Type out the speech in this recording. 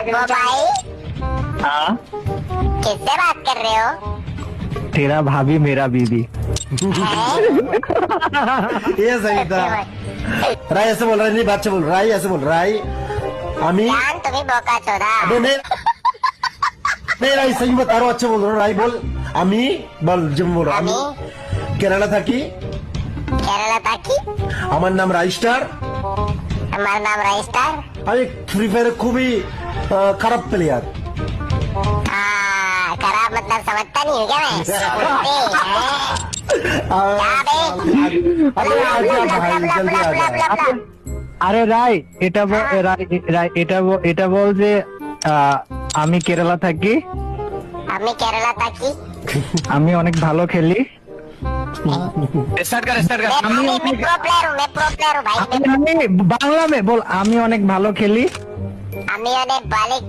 वो भाई हाँ किससे बात कर रहे हो? तेरा भाभी मेरा बीबी। ये सही था। राय ऐसे बोल रहा है, नहीं बात से बोल रहा है, ऐसे बोल रहा है আমি जान तुम्हें बोका चोदा। नहीं नहीं রাই সহি বল, আরো আচ্ছা বল রাই বল। আমি বল যেমন বলো, আমি কেরালা থাকি, केरला ताकी আমার নাম রাইস্টার, हमारा नाम राइस्टार। আমি ফ্রি ফায়ারে খুবই খারাপ প্লেয়ার। खराब मतलब समझता नहीं हूँ क्या मैं? अरे आजा भाई जल्दी आजा। আরে রাই এটা এটা বল যে আমি কেরালা থাকি, আমি কেরালা ताकी আমি অনেক ভালো খেলি, स्टार्ट कर मैं प्रो प्लेयर हूँ, मैं प्रो प्लेयर हूँ भाई। আমি বাংলা মে বল আমি অনেক ভালো খেলি। আমি অনেক বালিক